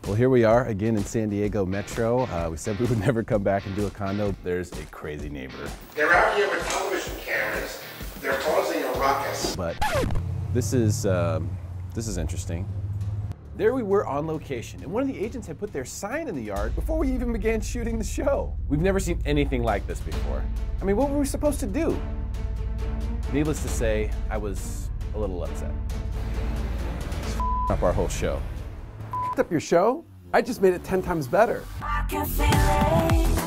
Well, here we are again in San Diego Metro. We said we would never come back and do a condo. There's a crazy neighbor. They're out here with television cameras. They're causing a ruckus. But this is interesting. There we were on location, and one of the agents had put their sign in the yard before we even began shooting the show. We've never seen anything like this before. I mean, what were we supposed to do? Needless to say, I was a little upset. It's up our whole show. Up your show? I just made it 10 times better.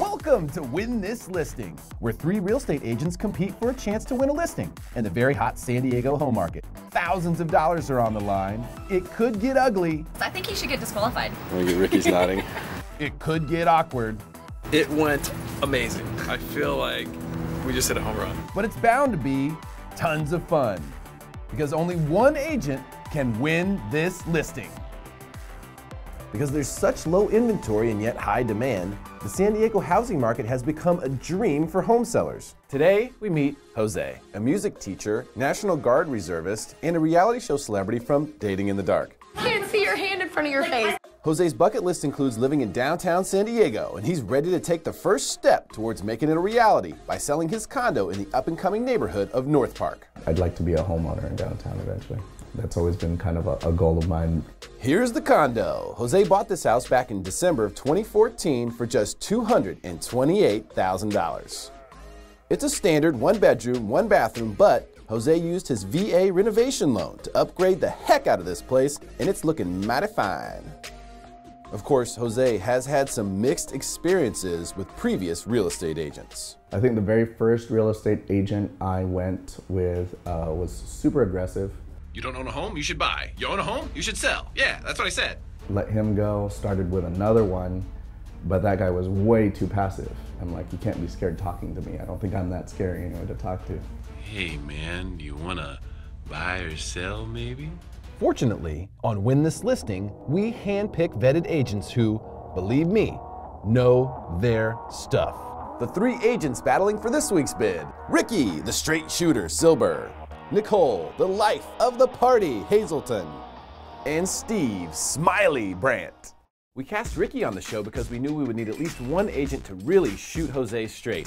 Welcome to Win This Listing, where 3 real estate agents compete for a chance to win a listing in the very hot San Diego home market. Thousands of dollars are on the line. It could get ugly. I think he should get disqualified. Ricky's nodding. It could get awkward. It went amazing. I feel like we just hit a home run. But it's bound to be tons of fun, because only one agent can win this listing. Because there's such low inventory and yet high demand, the San Diego housing market has become a dream for home sellers. Today, we meet Jose, a music teacher, National Guard reservist, and a reality show celebrity from Dating in the Dark. I can't see your hand in front of your face. Jose's bucket list includes living in downtown San Diego, and he's ready to take the first step towards making it a reality by selling his condo in the up-and-coming neighborhood of North Park. I'd like to be a homeowner in downtown eventually. That's always been kind of a goal of mine. Here's the condo. Jose bought this house back in December of 2014 for just $228,000. It's a standard 1-bedroom, 1-bathroom, but Jose used his VA renovation loan to upgrade the heck out of this place, and it's looking mighty fine. Of course, Jose has had some mixed experiences with previous real estate agents. I think the very first real estate agent I went with was super aggressive. You don't own a home? You should buy. You own a home? You should sell. Yeah, that's what I said. Let him go, started with another one, but that guy was way too passive. I'm like, you can't be scared talking to me. I don't think I'm that scary anyway to talk to. Hey man, you wanna buy or sell maybe? Fortunately, on Win This Listing, we handpick vetted agents who, believe me, know their stuff. The 3 agents battling for this week's bid: Ricky, the straight shooter, Silber; Nicole, the life of the party, Hazelton; and Steve, Smiley, Brandt. We cast Ricky on the show because we knew we would need at least one agent to really shoot Jose straight.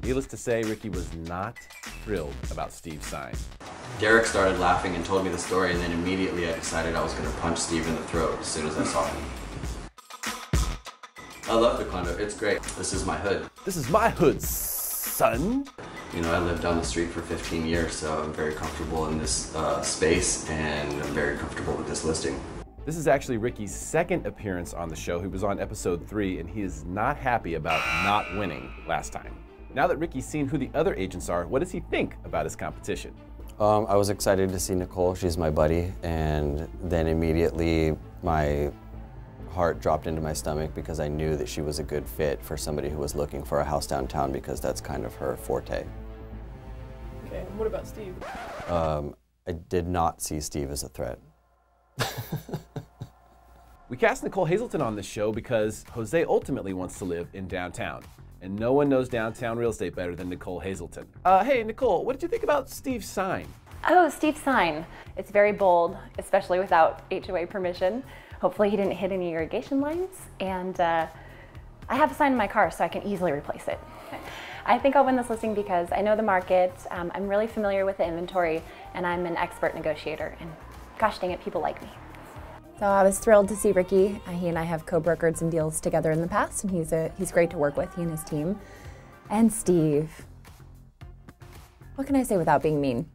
Needless to say, Ricky was not thrilled about Steve's sign. Derek started laughing and told me the story, and then immediately I decided I was going to punch Steve in the throat as soon as I saw him. I love the condo. It's great. This is my hood. This is my hood, son. You know, I lived down the street for 15 years, so I'm very comfortable in this space, and I'm very comfortable with this listing. This is actually Ricky's 2nd appearance on the show. He was on episode 3, and he is not happy about not winning last time. Now that Ricky's seen who the other agents are, what does he think about his competition? I was excited to see Nicole. She's my buddy, and then immediately my heart dropped into my stomach because I knew that she was a good fit for somebody who was looking for a house downtown, because that's kind of her forte. Okay, what about Steve? I did not see Steve as a threat. We cast Nicole Hazelton on this show because Jose ultimately wants to live in downtown, and no one knows downtown real estate better than Nicole Hazelton. Hey, Nicole, what did you think about Steve's sign? Oh, Steve's sign. It's very bold, especially without HOA permission. Hopefully he didn't hit any irrigation lines, and I have a sign in my car so I can easily replace it. I think I'll win this listing because I know the market, I'm really familiar with the inventory, and I'm an expert negotiator, and gosh dang it, people like me. So I was thrilled to see Ricky. He and I have co-brokered some deals together in the past, and he's great to work with, he and his team. And Steve. What can I say without being mean?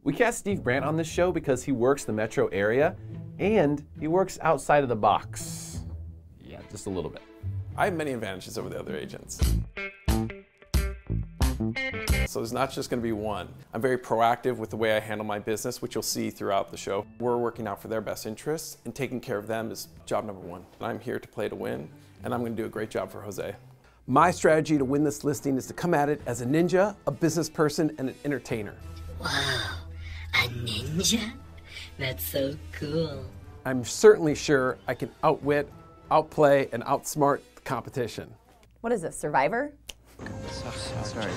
We cast Steve Brandt on this show because he works the metro area, and he works outside of the box. Yeah, just a little bit. I have many advantages over the other agents. So there's not just going to be one. I'm very proactive with the way I handle my business, which you'll see throughout the show. We're working out for their best interests, and taking care of them is job number 1. I'm here to play to win, and I'm going to do a great job for Jose. My strategy to win this listing is to come at it as a ninja, a business person, and an entertainer. Wow, a ninja? That's so cool. I'm certainly sure I can outwit, outplay, and outsmart the competition. What is this, Survivor? Sorry.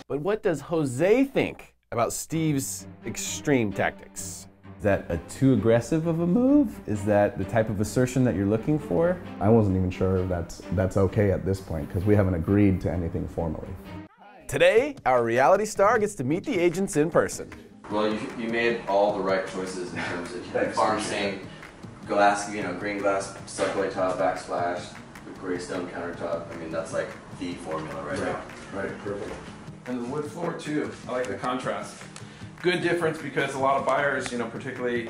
But what does Jose think about Steve's extreme tactics? Is that a too aggressive of a move? Is that the type of assertion that you're looking for? I wasn't even sure that's okay at this point because we haven't agreed to anything formally. Today, our reality star gets to meet the agents in person. Well, you made all the right choices in terms of farm sink, glass, green glass, subway top, backsplash, gray stone countertop. I mean, that's like the formula right now. Right, perfect. And the wood floor too. I like the contrast. Good difference because a lot of buyers, particularly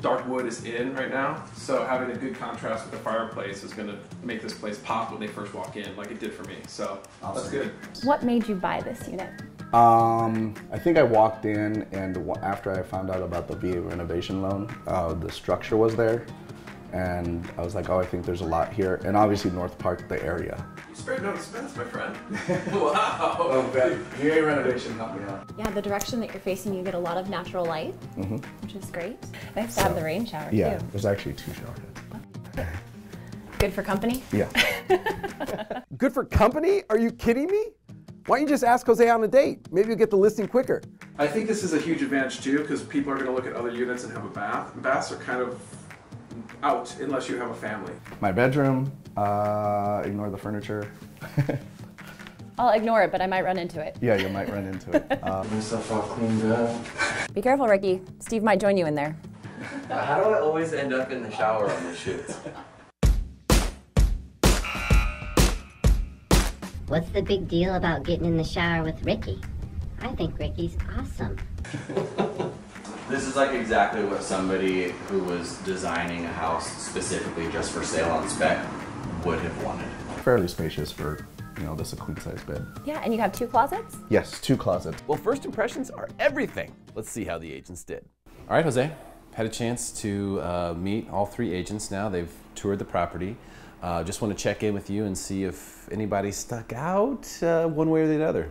dark wood is in right now. So having a good contrast with the fireplace is going to make this place pop when they first walk in, like it did for me. So that's good. What made you buy this unit? I think I walked in and after I found out about the VA renovation loan, the structure was there. And I was like, oh, I think there's a lot here. And obviously North Park, the area. You spared no expense, my friend. Wow. Oh, VA renovation helped me out. Yeah, the direction that you're facing, you get a lot of natural light, which is great. Nice to have the rain shower, yeah, too. there's actually 2 shower heads. Good for company? Yeah. Good for company? Are you kidding me? Why don't you just ask Jose on a date? Maybe you'll get the listing quicker. I think this is a huge advantage too, because people are going to look at other units and have a bath. Baths are kind of out unless you have a family. My bedroom, ignore the furniture. I'll ignore it, but I might run into it. Yeah, you might run into it. My stuff all cleaned up. Be careful, Ricky. Steve might join you in there. How do I always end up in the shower on the shoots? What's the big deal about getting in the shower with Ricky? I think Ricky's awesome. This is like exactly what somebody who was designing a house specifically just for sale on spec would have wanted. Fairly spacious for, this a queen size bed. Yeah, and you have 2 closets? Yes, 2 closets. Well, first impressions are everything. Let's see how the agents did. All right, Jose, had a chance to meet all 3 agents now. They've toured the property. Just want to check in with you and see if anybody stuck out one way or the other.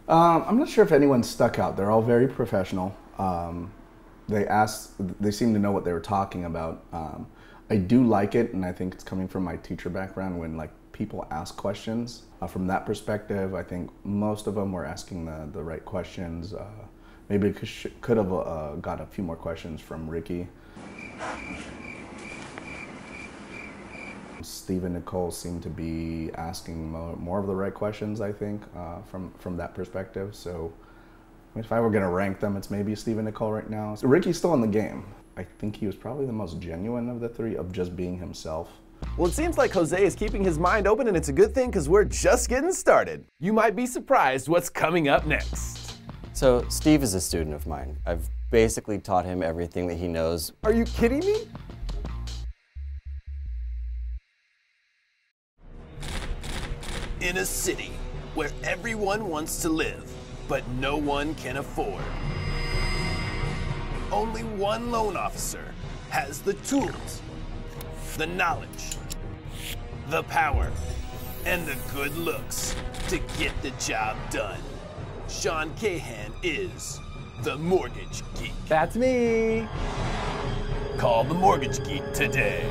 I'm not sure if anyone stuck out. They're all very professional. They seem to know what they were talking about. I do like it, and I think it's coming from my teacher background when people ask questions. From that perspective, I think most of them were asking the right questions. Maybe could have got a few more questions from Ricky. Steve and Nicole seem to be asking more of the right questions, I think, from that perspective. So if I were going to rank them, it's maybe Steve and Nicole right now. So Ricky's still in the game. I think he was probably the most genuine of the 3 of just being himself. Well, it seems like Jose is keeping his mind open, and it's a good thing because we're just getting started. You might be surprised what's coming up next. So Steve is a student of mine. I've basically taught him everything that he knows. Are you kidding me? In a city where everyone wants to live, but no one can afford. Only one loan officer has the tools, the knowledge, the power, and the good looks to get the job done. Sean Cahan is the Mortgage Geek. That's me. Call the Mortgage Geek today.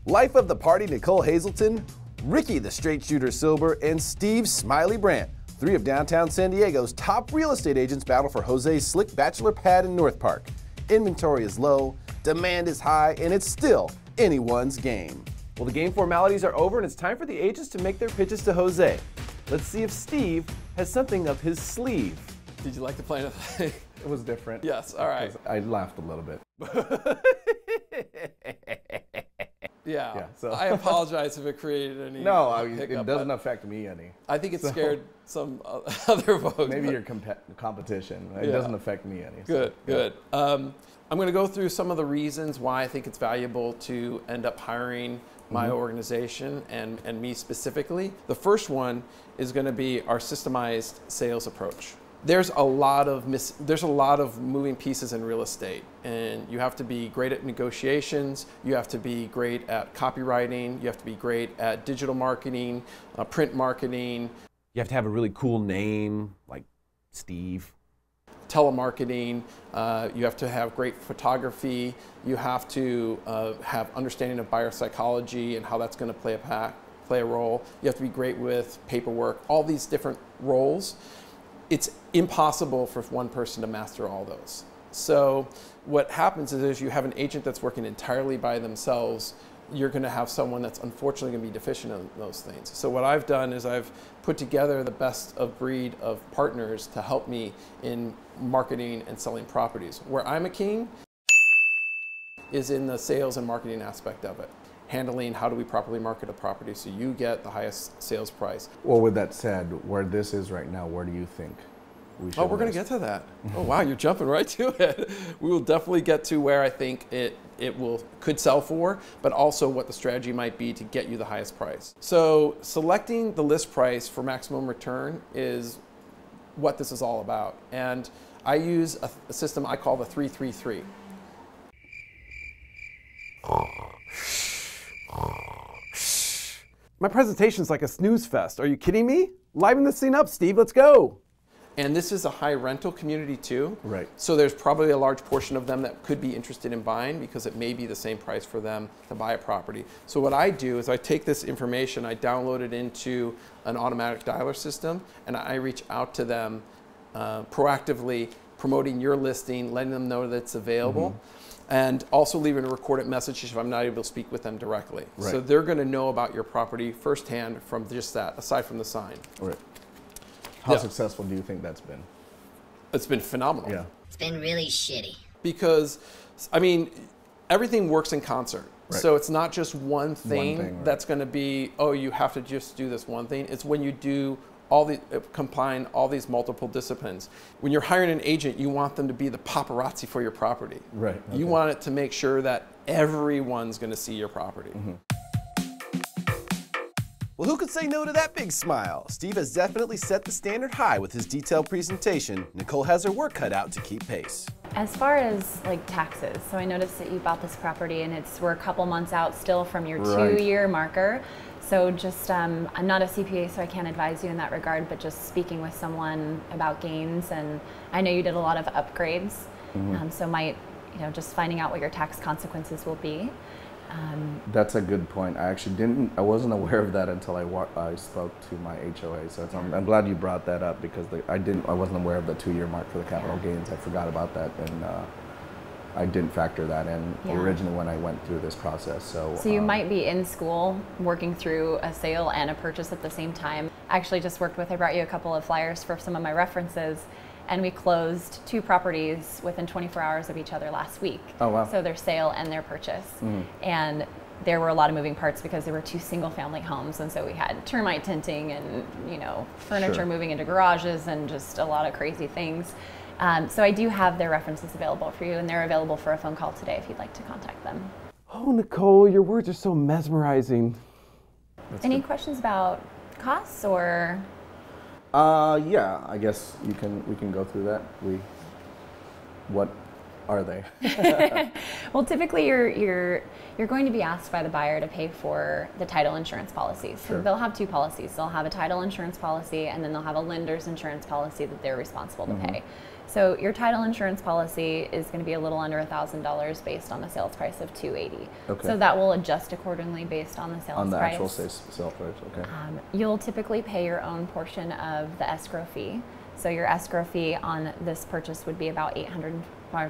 Life of the party, Nicole Hazelton, Ricky the Straight Shooter Silber, and Steve Smiley Brandt. 3 of downtown San Diego's top real estate agents battle for Jose's slick bachelor pad in North Park. Inventory is low, demand is high, and it's still anyone's game. Well, the game formalities are over and it's time for the agents to make their pitches to Jose. Let's see if Steve has something up his sleeve. Did you like the plan? It was different. Yes, all right. I laughed a little bit. Yeah, so. I apologize if it created any. No, it doesn't affect me any. I think it scared some other folks. Maybe your competition. It doesn't affect me any. Good, good. I'm going to go through some of the reasons why I think it's valuable to end up hiring my organization and me specifically. The first one is going to be our systemized sales approach. There's a lot of moving pieces in real estate, and you have to be great at negotiations, you have to be great at copywriting, you have to be great at digital marketing, print marketing. You have to have a really cool name, like Steve. Telemarketing, you have to have great photography, you have to have understanding of buyer psychology and how that's going to play a role. You have to be great with paperwork, all these different roles. it's impossible for one person to master all those. So what happens is you have an agent that's working entirely by themselves, you're going to have someone that's unfortunately going to be deficient in those things. So what I've done is I've put together the best of breed of partners to help me in marketing and selling properties. Where I'm a king is in the sales and marketing aspect of it. Handling how do we properly market a property so you get the highest sales price. Well, with that said, where this is right now, where do you think we should? Oh, we're going to get to that. Oh, wow, you're jumping right to it. We will definitely get to where I think it could sell for, but also what the strategy might be to get you the highest price. So selecting the list price for maximum return is what this is all about. And I use a system I call the 3-3-3. My presentation's like a snooze fest. Are you kidding me? Liven this scene up, Steve. Let's go. And this is a high rental community too. Right. So there's probably a large portion of them that could be interested in buying because it may be the same price for them to buy a property. So what I do is I take this information, I download it into an automatic dialer system, and I reach out to them proactively, promoting your listing, letting them know that it's available. And also leaving a recorded message if I'm not able to speak with them directly. Right. So they're going to know about your property firsthand from just that, aside from the sign. Right. How successful do you think that's been? It's been phenomenal. Yeah. It's been really shitty. Because, I mean, everything works in concert. Right. So it's not just one thing, right. that's going to be, oh, you have to just do this one thing. It's when you do combine all these multiple disciplines. When you're hiring an agent, you want them to be the paparazzi for your property. Right. Okay. You want it to make sure that everyone's going to see your property. Well, who could say no to that big smile? Steve has definitely set the standard high with his detailed presentation. Nicole has her work cut out to keep pace. As far as like taxes, so I noticed that you bought this property and we're a couple months out still from your 2-year marker. So just, I'm not a CPA, so I can't advise you in that regard, but just speaking with someone about gains, and I know you did a lot of upgrades, so just finding out what your tax consequences will be. That's a good point. I wasn't aware of that until I spoke to my HOA. So I'm glad you brought that up because I wasn't aware of the 2-year mark for the capital gains. I forgot about that, and I didn't factor that in originally when I went through this process. So you might be in school working through a sale and a purchase at the same time. I actually just I brought you a couple of flyers for some of my references, and we closed 2 properties within 24 hours of each other last week. Oh, wow. So their sale and their purchase. And there were a lot of moving parts because there were 2 single-family homes, and so we had termite tinting and furniture moving into garages and just a lot of crazy things. So I do have their references available for you, and they're available for a phone call today if you'd like to contact them. Oh, Nicole, your words are so mesmerizing. Any questions about costs or? Yeah, I guess we can go through that. What are they? Well, typically you're going to be asked by the buyer to pay for the title insurance policy. So they'll have 2 policies. They'll have a title insurance policy, and then they'll have a lender's insurance policy that they're responsible to pay. So your title insurance policy is going to be a little under $1,000 based on a sales price of $280. Okay. So that will adjust accordingly based on the sales price. On the actual sales price, okay. You'll typically pay your own portion of the escrow fee. So your escrow fee on this purchase would be about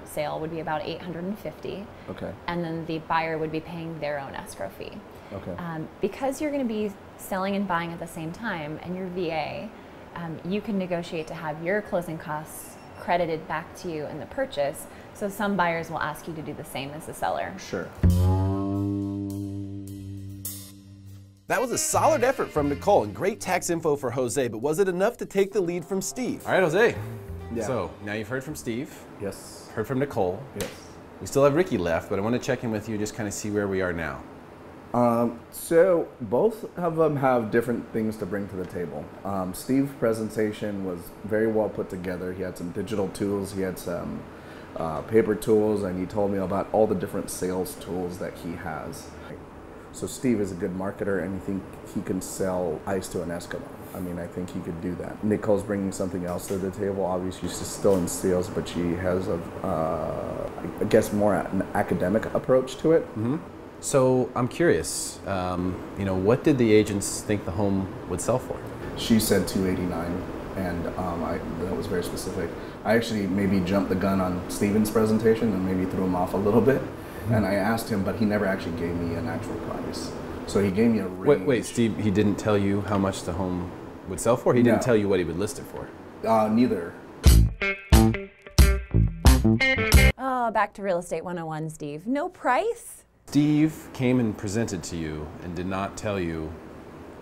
sale would be about $850. Okay. And then the buyer would be paying their own escrow fee. Okay. Because you're going to be selling and buying at the same time, and your VA, you can negotiate to have your closing costs credited back to you in the purchase. So some buyers will ask you to do the same as the seller. Sure. That was a solid effort from Nicole and great tax info for Jose, but was it enough to take the lead from Steve? All right, Jose. Yeah. So now you've heard from Steve. Yes. Heard from Nicole. Yes. We still have Ricky left, but I want to check in with you, just kind of see where we are now. So both of them have different things to bring to the table. Steve's presentation was very well put together. He had some digital tools, he had some paper tools, and he told me about all the different sales tools that he has. So Steve is a good marketer, and I think he can sell ice to an Eskimo. I mean, I think he could do that. Nicole's bringing something else to the table. Obviously, she's still in sales, but she has I guess more an academic approach to it. So I'm curious, what did the agents think the home would sell for? She said $289. and that was very specific. I actually maybe jumped the gun on Steven's presentation and maybe threw him off a little bit. And I asked him, but he never actually gave me an actual price. So he gave me a range. Wait, Steve, he didn't tell you how much the home would sell for? He didn't tell you what he would list it for? Neither. Oh, back to real estate 101, Steve. No price? Steve came and presented to you and did not tell you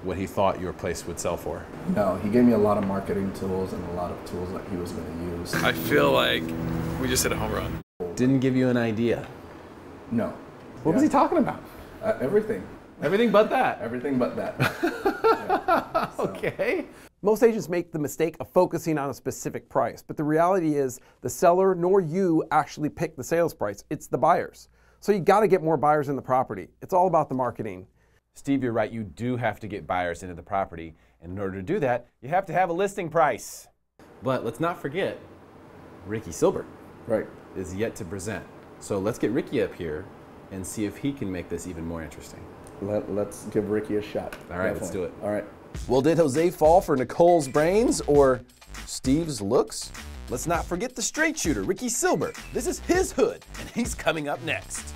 what he thought your place would sell for. No, he gave me a lot of marketing tools and a lot of tools that he was going to use. I feel like we just hit a home run. Didn't give you an idea? No. What was he talking about? Everything. Everything but that? Everything but that. Yeah, so. Okay. Most agents make the mistake of focusing on a specific price, but the reality is the seller nor you actually pick the sales price. It's the buyers. So you got to get more buyers in the property. It's all about the marketing. Steve, you're right. You do have to get buyers into the property. And in order to do that, you have to have a listing price. But let's not forget, Ricky Silber is yet to present. So let's get Ricky up here and see if he can make this even more interesting. Let's give Ricky a shot. All right, let's do it. All right. Well, did Jose fall for Nicole's brains or Steve's looks? Let's not forget the straight shooter, Ricky Silber. This is his hood, and he's coming up next.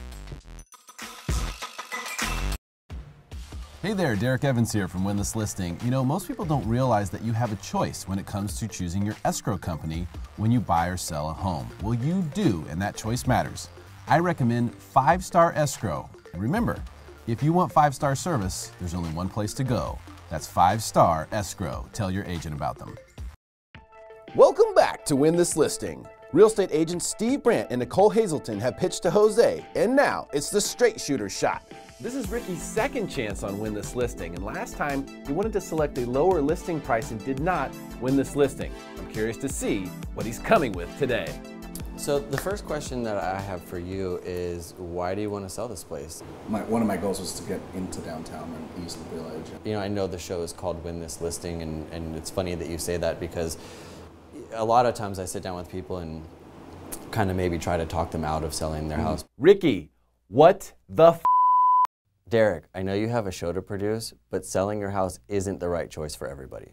Hey there, Derek Evans here from Win This Listing. You know, most people don't realize that you have a choice when it comes to choosing your escrow company when you buy or sell a home. Well, you do, and that choice matters. I recommend 5-Star Escrow. And remember, if you want 5-star service, there's only one place to go. That's 5-Star Escrow. Tell your agent about them. Welcome back to Win This Listing. Real estate agents Steve Brandt and Nicole Hazelton have pitched to Jose, and now it's the straight shooter shot. This is Ricky's second chance on Win This Listing, and last time he wanted to select a lower listing price and did not win this listing. I'm curious to see what he's coming with today. So the first question that I have for you is, why do you want to sell this place? One of my goals was to get into downtown and East Village. You know, I know the show is called Win This Listing, and it's funny that you say that because a lot of times I sit down with people and kind of maybe try to talk them out of selling their house. Ricky, what the f? Derek, I know you have a show to produce, but selling your house isn't the right choice for everybody.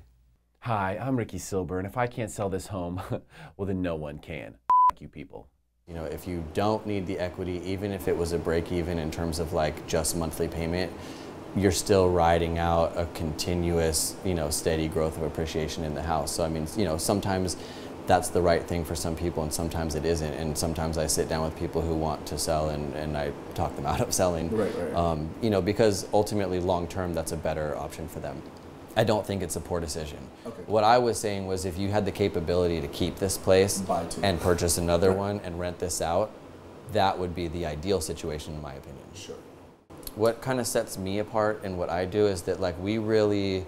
Hi, I'm Ricky Silber, and if I can't sell this home, well then no one can. You people. You know, if you don't need the equity, even if it was a break even in terms of like just monthly payment, you're still riding out a continuous, you know, steady growth of appreciation in the house. So I mean, you know, sometimes that's the right thing for some people and sometimes it isn't. And sometimes I sit down with people who want to sell and I talk them out of selling. Right. You know, because ultimately long term that's a better option for them. I don't think it's a poor decision. Okay. What I was saying was if you had the capability to keep this place and purchase another one and rent this out, that would be the ideal situation in my opinion. Sure. What kind of sets me apart in what I do is that like we really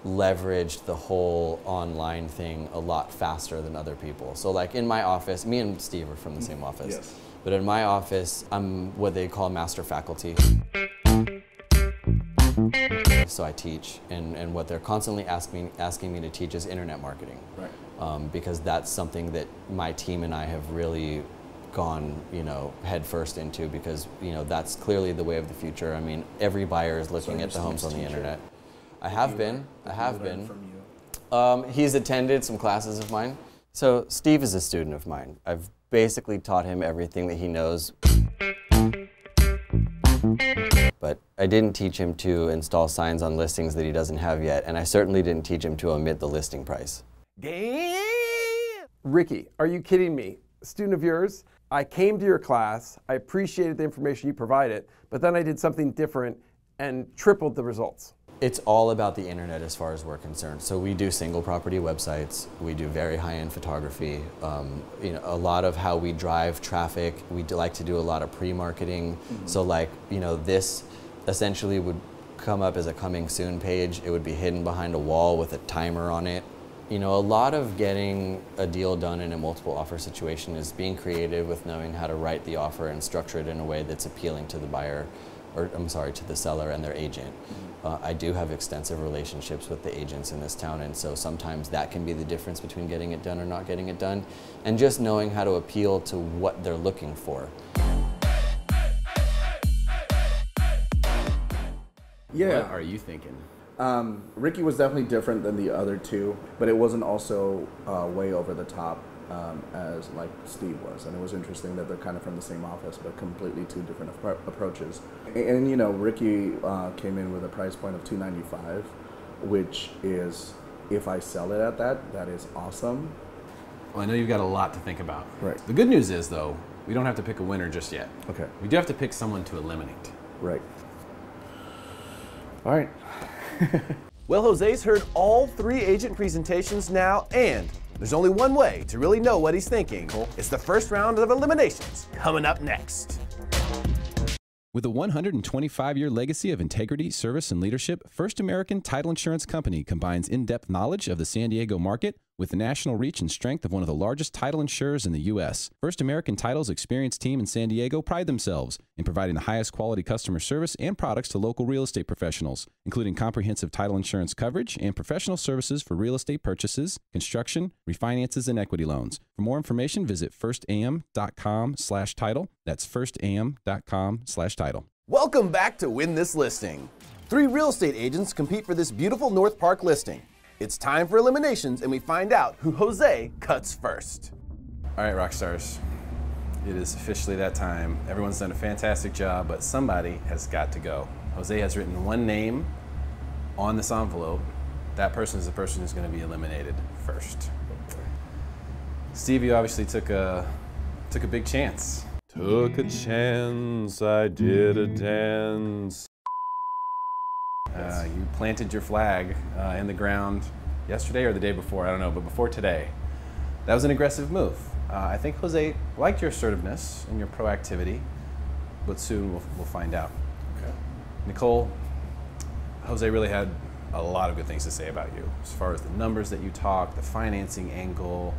leveraged the whole online thing a lot faster than other people. So like in my office, me and Steve are from the same office. Yes. But in my office, I'm what they call master faculty. So I teach, and what they're constantly asking me to teach is internet marketing. Right. Because that's something that my team and I have really gone, you know, head first into because, you know, that's clearly the way of the future. I mean, every buyer is looking at the homes on the internet. I have been. He's attended some classes of mine. So Steve is a student of mine. I've basically taught him everything that he knows. But I didn't teach him to install signs on listings that he doesn't have yet, and I certainly didn't teach him to omit the listing price. Ricky, are you kidding me? A student of yours? I came to your class, I appreciated the information you provided, but then I did something different and tripled the results. It's all about the internet as far as we're concerned. So we do single property websites, we do very high-end photography, you know, a lot of how we drive traffic, we like to do a lot of pre-marketing. So like, you know, this essentially would come up as a coming soon page. It would be hidden behind a wall with a timer on it. You know, a lot of getting a deal done in a multiple offer situation is being creative with knowing how to write the offer and structure it in a way that's appealing to the buyer, or I'm sorry, to the seller and their agent. I do have extensive relationships with the agents in this town, and so sometimes that can be the difference between getting it done or not getting it done, and just knowing how to appeal to what they're looking for. Yeah. What are you thinking? Ricky was definitely different than the other two, but it wasn't also way over the top as like Steve was. And it was interesting that they're kind of from the same office, but completely two different approaches. And you know, Ricky came in with a price point of $295, which is, if I sell it at that, that is awesome. Well, I know you've got a lot to think about. Right. The good news is, though, we don't have to pick a winner just yet. Okay. We do have to pick someone to eliminate. Right. All right. Well, Jose's heard all 3 agent presentations now, and there's only one way to really know what he's thinking. It's the first round of eliminations coming up next. With a 125-year legacy of integrity, service, and leadership, First American Title Insurance Company combines in-depth knowledge of the San Diego market with the national reach and strength of one of the largest title insurers in the U.S. First American Title's experienced team in San Diego pride themselves in providing the highest quality customer service and products to local real estate professionals, including comprehensive title insurance coverage and professional services for real estate purchases, construction, refinances, and equity loans. For more information, visit firstam.com/title. That's firstam.com/title. Welcome back to Win This Listing. 3 real estate agents compete for this beautiful North Park listing. It's time for eliminations, and we find out who Jose cuts first. All right, rock stars. It is officially that time. Everyone's done a fantastic job, but somebody has got to go. Jose has written one name on this envelope. That person is the person who's going to be eliminated first. Steve, you obviously took a big chance. Took a chance, I did a dance. You planted your flag in the ground yesterday or the day before, I don't know, but before today. That was an aggressive move. I think Jose liked your assertiveness and your proactivity, but soon we'll find out. Okay. Nicole, Jose really had a lot of good things to say about you, as far as the numbers that you talk, the financing angle,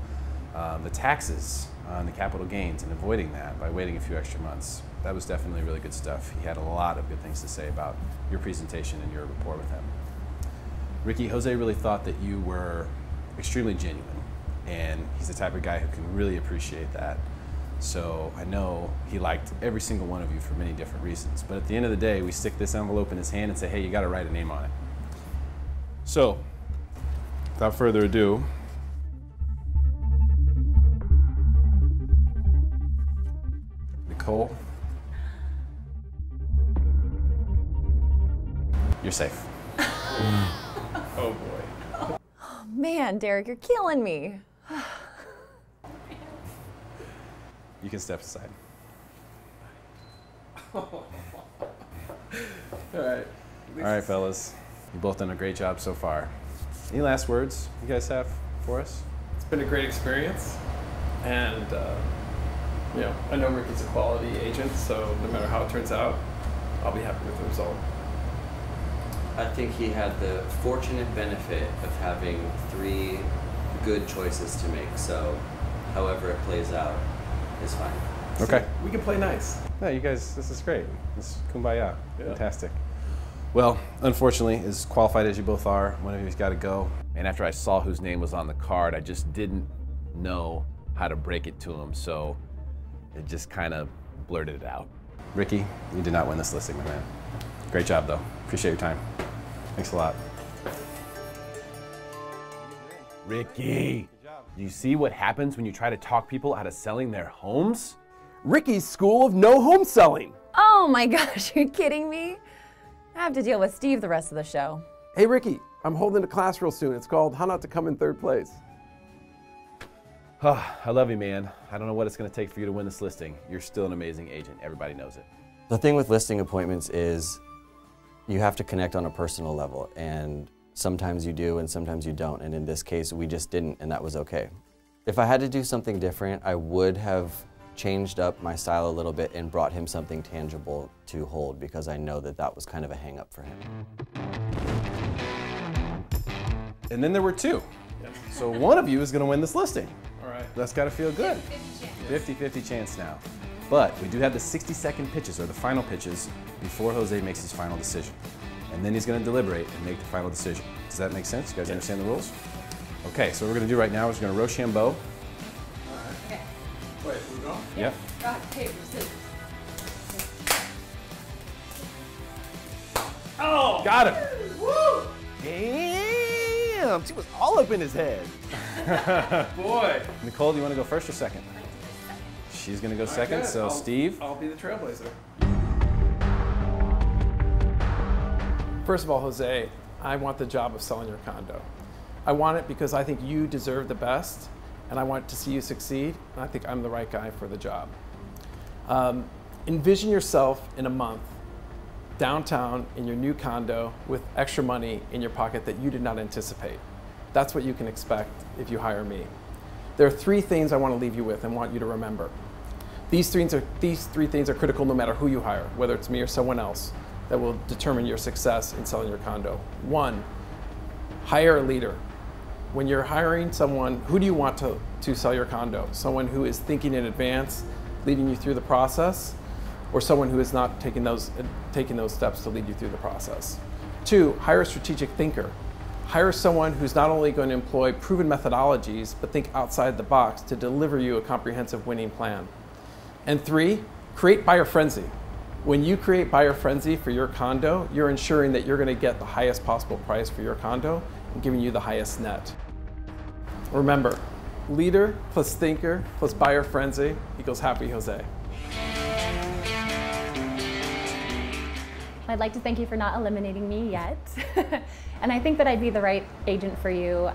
the taxes on the capital gains and avoiding that by waiting a few extra months. That was definitely really good stuff. He had a lot of good things to say about your presentation and your rapport with him. Ricky, Jose really thought that you were extremely genuine, and he's the type of guy who can really appreciate that. So I know he liked every single one of you for many different reasons, but at the end of the day, we stick this envelope in his hand and say, hey, you gotta write a name on it. So, without further ado, Nicole, you're safe. Oh boy. Oh, man, Derek, you're killing me. You can step aside. All right. All right, fellas. You've both done a great job so far. Any last words you guys have for us? It's been a great experience, and you know, I know Ricky's a quality agent, so no matter how it turns out, I'll be happy with the result. I think he had the fortunate benefit of having 3 good choices to make, so however it plays out is fine. Okay. So we can play nice. Yeah, you guys, this is great. This is kumbaya. Yeah. Fantastic. Well, unfortunately, as qualified as you both are, one of you's got to go. And after I saw whose name was on the card, I just didn't know how to break it to him, so it just kind of blurted it out. Ricky, you did not win this listing, my man. Great job, though. Appreciate your time. Thanks a lot. Ricky, do you see what happens when you try to talk people out of selling their homes? Ricky's school of no home selling. Oh my gosh, are you kidding me? I have to deal with Steve the rest of the show. Hey Ricky, I'm holding a class real soon. It's called How Not to Come in Third Place. I love you, man. I don't know what it's going to take for you to win this listing. You're still an amazing agent. Everybody knows it. The thing with listing appointments is you have to connect on a personal level, and sometimes you do and sometimes you don't, and in this case we just didn't, and that was okay. If I had to do something different, I would have changed up my style a little bit and brought him something tangible to hold, because I know that that was kind of a hang up for him. And then there were 2. So one of you is going to win this listing. All right. That's got to feel good. 50-50 chance now. But we do have the 60-second pitches, or the final pitches, before Jose makes his final decision. And then he's going to deliberate and make the final decision. Does that make sense? You guys understand the rules? Okay, so what we're going to do right now is we're going to Rochambeau. All right. Okay. Wait, we're going? Yep. Rock, paper, scissors. Oh! Got him. Woo! Damn, she was all up in his head. Boy. Nicole, do you want to go first or second? She's going to go second, Good. so Steve. I'll be the trailblazer. First of all, Jose, I want the job of selling your condo. I want it because I think you deserve the best, and I want to see you succeed, and I think I'm the right guy for the job. Envision yourself in a month downtown in your new condo with extra money in your pocket that you did not anticipate. That's what you can expect if you hire me. There are 3 things I want to leave you with and want you to remember. These 3 things are critical no matter who you hire, whether it's me or someone else, that will determine your success in selling your condo. 1, hire a leader. When you're hiring someone, who do you want to sell your condo? Someone who is thinking in advance, leading you through the process, or someone who is not taking those steps to lead you through the process. 2, hire a strategic thinker. Hire someone who's not only going to employ proven methodologies, but think outside the box to deliver you a comprehensive winning plan. And 3, create buyer frenzy. When you create buyer frenzy for your condo, you're ensuring that you're going to get the highest possible price for your condo and giving you the highest net. Remember, leader plus thinker plus buyer frenzy equals happy Jose. I'd like to thank you for not eliminating me yet. And I think that I'd be the right agent for you,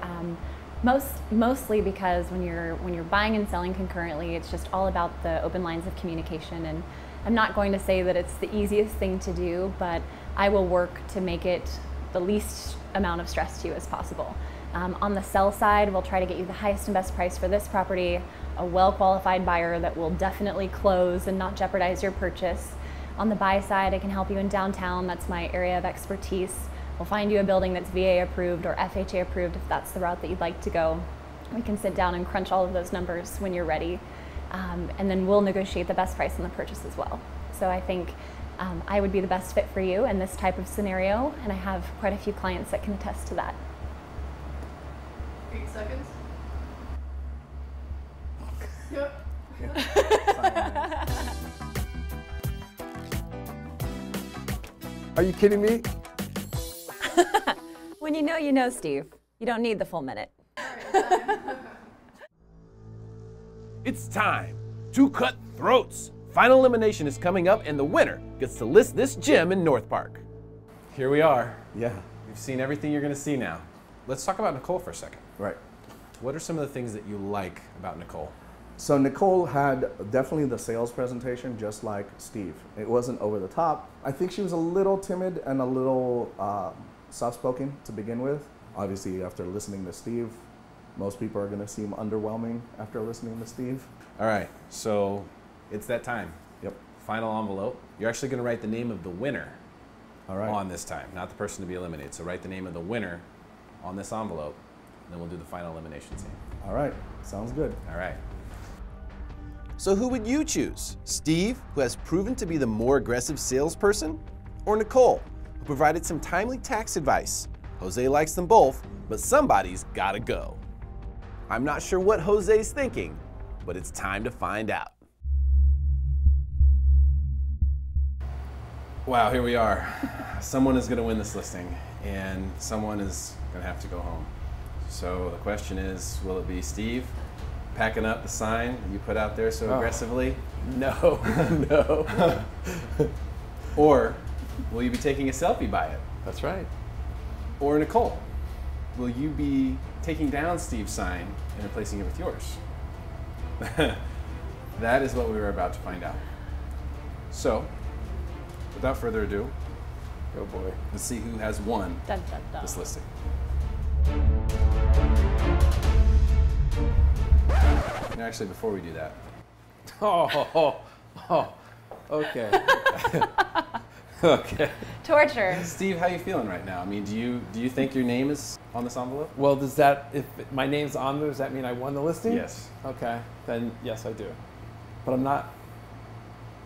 mostly because when you're buying and selling concurrently, it's just all about the open lines of communication. And I'm not going to say that it's the easiest thing to do, but I will work to make it the least amount of stress to you as possible. On the sell side, we'll try to get you the highest and best price for this property, a well-qualified buyer that will definitely close and not jeopardize your purchase. On the buy side, I can help you in downtown. That's my area of expertise. We'll find you a building that's VA approved or FHA approved if that's the route that you'd like to go. We can sit down and crunch all of those numbers when you're ready. And then we'll negotiate the best price on the purchase as well. So I think I would be the best fit for you in this type of scenario, and I have quite a few clients that can attest to that. 8 seconds. Yep. Are you kidding me? When you know, Steve. You don't need the full minute. It's time to cut throats. Final elimination is coming up, and the winner gets to list this gem in North Park. Here we are. Yeah. You've seen everything you're going to see now. Let's talk about Nicole for a second. Right. What are some of the things that you like about Nicole? So Nicole had definitely the sales presentation, just like Steve. It wasn't over the top. I think she was a little timid and a little soft-spoken to begin with. Obviously, after listening to Steve, most people are going to seem underwhelming after listening to Steve. All right, so it's that time. Yep. Final envelope. You're actually going to write the name of the winner All on this time, not the person to be eliminated. So write the name of the winner on this envelope, and then we'll do the final elimination scene. All right, sounds good. All right. So who would you choose? Steve, who has proven to be the more aggressive salesperson? Or Nicole, who provided some timely tax advice? Jose likes them both, but somebody's gotta go. I'm not sure what Jose's thinking, but it's time to find out. Wow, here we are. Someone is gonna win this listing, and someone is gonna have to go home. So the question is, will it be Steve packing up the sign you put out there so aggressively? No, no. Or will you be taking a selfie by it? That's right. Or Nicole, will you be taking down Steve's sign and replacing it with yours? That is what we were about to find out. So, without further ado, Oh boy. let's see who has won Dun, dun, dun. this listing. And actually, before we do that, okay. Okay. Torture. Steve, how you feeling right now? I mean, do you think your name is on this envelope? Well, does that, if my name's on there, does that mean I won the listing? Yes. Okay, then yes, I do. But I'm not.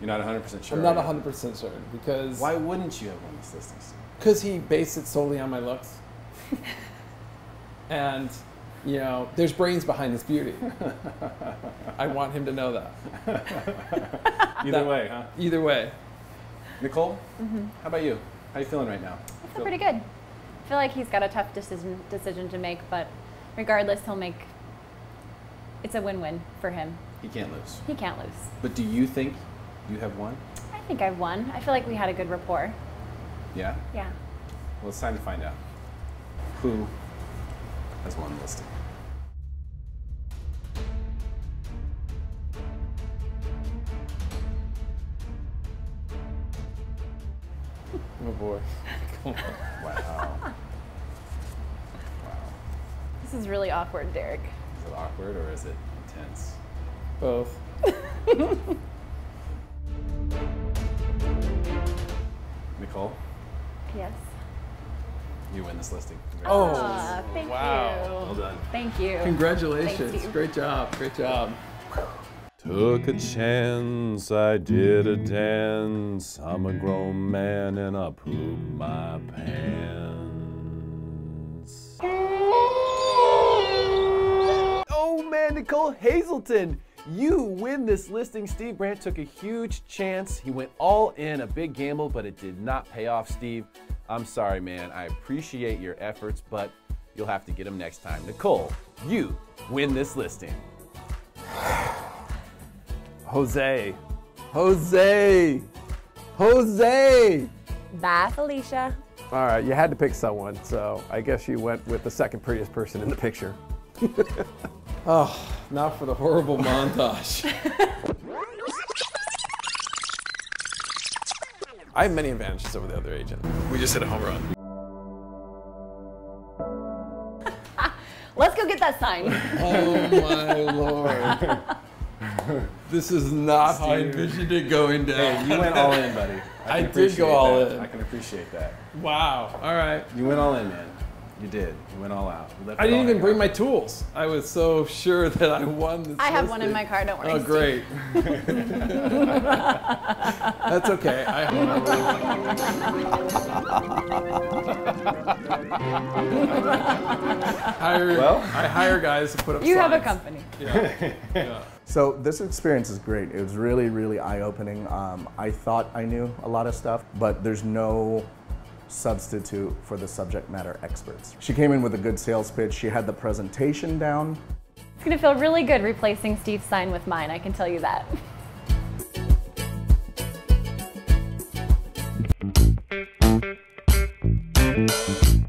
You're not 100% sure. I'm not are you? 100% certain because. Why wouldn't you have won this listing, Steve? Because he based it solely on my looks. And, you know, there's brains behind this beauty. I want him to know that. Either way, huh? Either way. Nicole, how about you? How you feeling right now? I feel pretty good. I feel like he's got a tough decision to make, but regardless, it's a win-win for him. He can't lose. He can't lose. But do you think you have won? I think I've won. I feel like we had a good rapport. Yeah? Yeah. Well, it's time to find out who has won the listing. Oh boy. Wow. Wow. This is really awkward, Derek. Is it awkward or is it intense? Both. Nicole, Yes. you win this listing. Thank wow. Well done. you. Thank you. Congratulations. Thanks, Steve. Great job. Great job. Took a chance, I did a dance. I'm a grown man and I pooped my pants. Oh man, Nicole Hazelton, you win this listing. Steve Brandt took a huge chance. He went all in, a big gamble, but it did not pay off, Steve. I'm sorry, man. I appreciate your efforts, but you'll have to get them next time. Nicole, you win this listing. Jose. Jose. Jose. Bye, Felicia. All right, you had to pick someone, so I guess you went with the second prettiest person in the picture. Oh, now for the horrible montage. I have many advantages over the other agent. We just hit a home run. Let's go get that sign. Oh my Lord. This is not how I envisioned it going down. Hey, you went all in, buddy. I can did go all appreciate that. in. I can appreciate that. Wow. All right. You went all in, man. You did. You went all out. You left I it didn't all even hang bring out. my tools. I was so sure that I won this I have one in listing. my car, don't worry. Oh, Steve. great. That's okay. I hire guys to put up You signs. have a company. Yeah. Yeah. So this experience is great. It was really, really eye-opening. I thought I knew a lot of stuff, but there's no substitute for the subject matter experts. She came in with a good sales pitch. She had the presentation down. It's gonna feel really good replacing Steve's sign with mine, I can tell you that.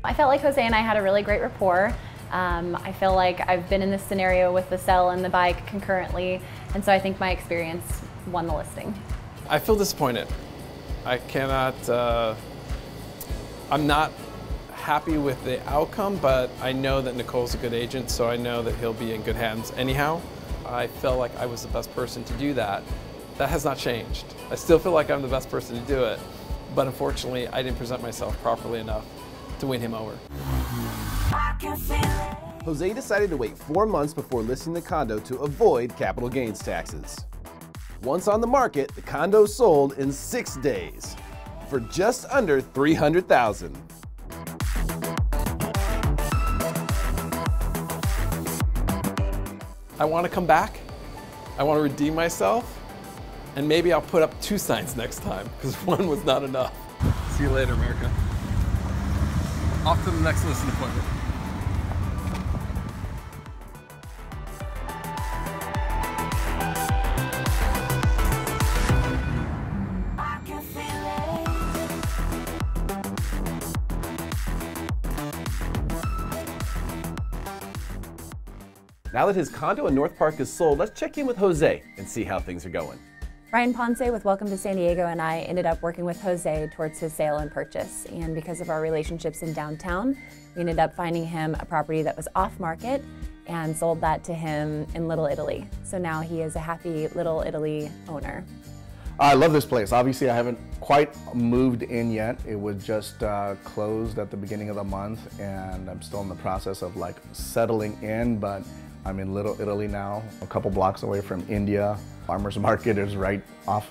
I felt like Jose and I had a really great rapport. I feel like I've been in this scenario with the sell and the buy concurrently, and so I think my experience won the listing. I feel disappointed. I cannot, I'm not happy with the outcome, but I know that Nicole's a good agent, so I know that he'll be in good hands anyhow. I felt like I was the best person to do that. That has not changed. I still feel like I'm the best person to do it, but unfortunately, I didn't present myself properly enough to win him over. Jose decided to wait 4 months before listing the condo to avoid capital gains taxes. Once on the market, the condo sold in 6 days for just under $300,000. I want to come back. I want to redeem myself, and maybe I'll put up 2 signs next time because 1 was not enough. See you later, America. Off to the next listing appointment. Now that his condo in North Park is sold, let's check in with Jose and see how things are going. Ryan Ponce with Welcome to San Diego and I ended up working with Jose towards his sale and purchase. And because of our relationships in downtown, we ended up finding him a property that was off market and sold that to him in Little Italy. So now he is a happy Little Italy owner. I love this place. Obviously, I haven't quite moved in yet. It was just closed at the beginning of the month, and I'm still in the process of like settling in, but I'm in Little Italy now, a couple blocks away from India. Farmers Market is right off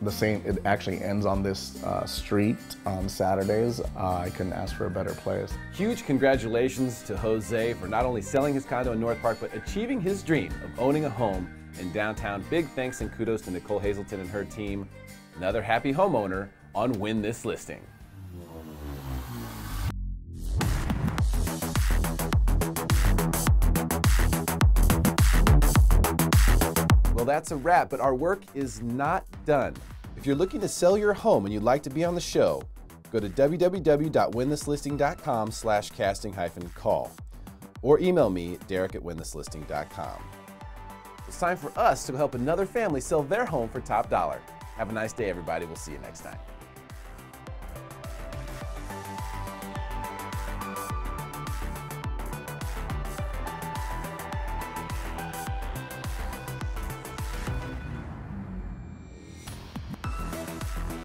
the same, it actually ends on this street on Saturdays. I couldn't ask for a better place. Huge congratulations to Jose for not only selling his condo in North Park, but achieving his dream of owning a home in downtown. Big thanks and kudos to Nicole Hazelton and her team. Another happy homeowner on Win This Listing. that's a wrap, but our work is not done. If you're looking to sell your home and you'd like to be on the show, go to www.winthislisting.com/casting-call or email me, derek@winthislisting.com. It's time for us to help another family sell their home for top dollar. Have a nice day, everybody. We'll see you next time.